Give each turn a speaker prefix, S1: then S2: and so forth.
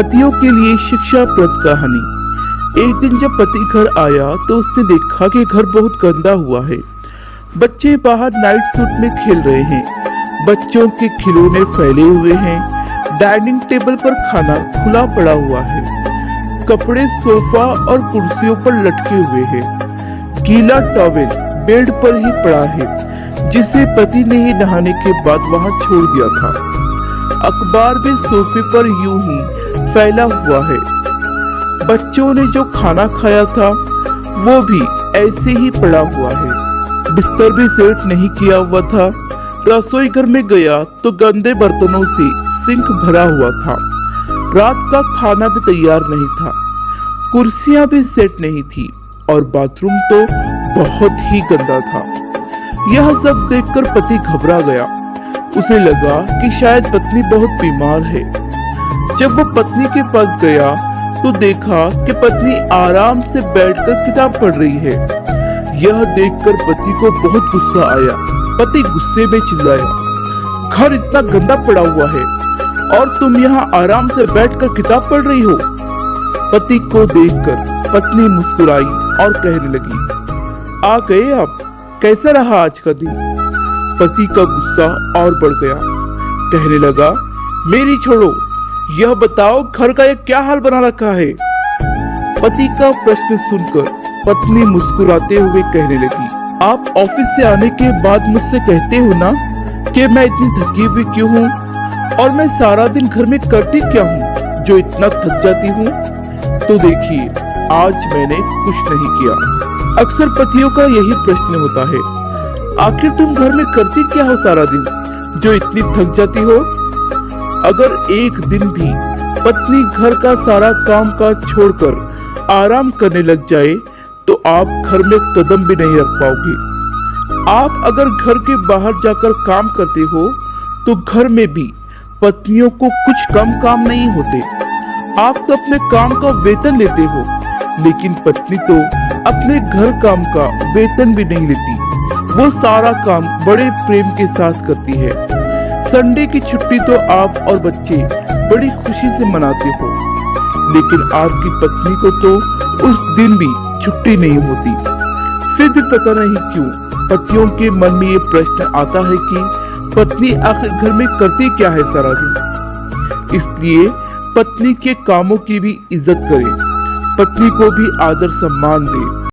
S1: पतियों के लिए शिक्षाप्रद कहानी। एक दिन जब पति घर आया तो उसने देखा कि घर बहुत गंदा हुआ है। बच्चे बाहर नाइट सूट में खेल रहे हैं, बच्चों के खिलौने फैले हुए हैं, डाइनिंग टेबल पर खाना खुला पड़ा हुआ है, कपड़े सोफा और कुर्सियों पर लटके हुए हैं, गीला टॉवेल बेड पर ही पड़ा है जिसे पति ने ही नहाने के बाद वहां छोड़ दिया था। अखबार भी सोफे पर यूं ही फैला हुआ है। बच्चों ने जो खाना खाया था वो भी ऐसे ही पड़ा हुआ है। बिस्तर भी सेट नहीं किया हुआ था। रसोई घर में गया तो गंदे बर्तनों से सिंक भरा हुआ था। रात का खाना भी तैयार नहीं था, कुर्सियां भी सेट नहीं थी और बाथरूम तो बहुत ही गंदा था। यह सब देखकर पति घबरा गया। उसे लगा कि शायद पत्नी बहुत बीमार है। जब वो पत्नी के पास गया तो देखा कि पत्नी आराम से बैठकर किताब पढ़ रही है। यह देखकर पति को बहुत गुस्सा आया। पति गुस्से में चिल्लाया, घर इतना गंदा पड़ा हुआ है और तुम यहाँ आराम से बैठकर किताब पढ़ रही हो। पति को देखकर पत्नी मुस्कुराई और कहने लगी, आ गए आप, कैसा रहा आज का दिन। पति का गुस्सा और बढ़ गया। कहने लगा, मेरी छोड़ो, यह बताओ घर का ये क्या हाल बना रखा है। पति का प्रश्न सुनकर पत्नी मुस्कुराते हुए कहने लगी, आप ऑफिस से आने के बाद मुझसे कहते हो ना कि मैं इतनी थकी हुई क्यों हूँ और मैं सारा दिन घर में करती क्या हूँ जो इतना थक जाती हूँ। तो देखिए, आज मैंने कुछ नहीं किया। अक्सर पतियों का यही प्रश्न होता है, आखिर तुम घर में करती क्या हो सारा दिन जो इतनी थक जाती हो। अगर एक दिन भी पत्नी घर का सारा काम काज छोड़कर आराम करने लग जाए तो आप घर में कदम भी नहीं रख पाओगे। आप अगर घर के बाहर जाकर काम करते हो तो घर में भी पत्नियों को कुछ कम काम नहीं होते। आप तो अपने काम का वेतन लेते हो, लेकिन पत्नी तो अपने घर काम का वेतन भी नहीं लेती। वो सारा काम बड़े प्रेम के साथ करती है। संडे की छुट्टी तो आप और बच्चे बड़ी खुशी से मनाते हो, लेकिन आपकी पत्नी को तो उस दिन भी छुट्टी नहीं होती। फिर भी पता नहीं क्यों पतियों के मन में ये प्रश्न आता है कि पत्नी आखिर घर में करती क्या है सारा दिन। इसलिए पत्नी के कामों की भी इज्जत करें, पत्नी को भी आदर सम्मान दें।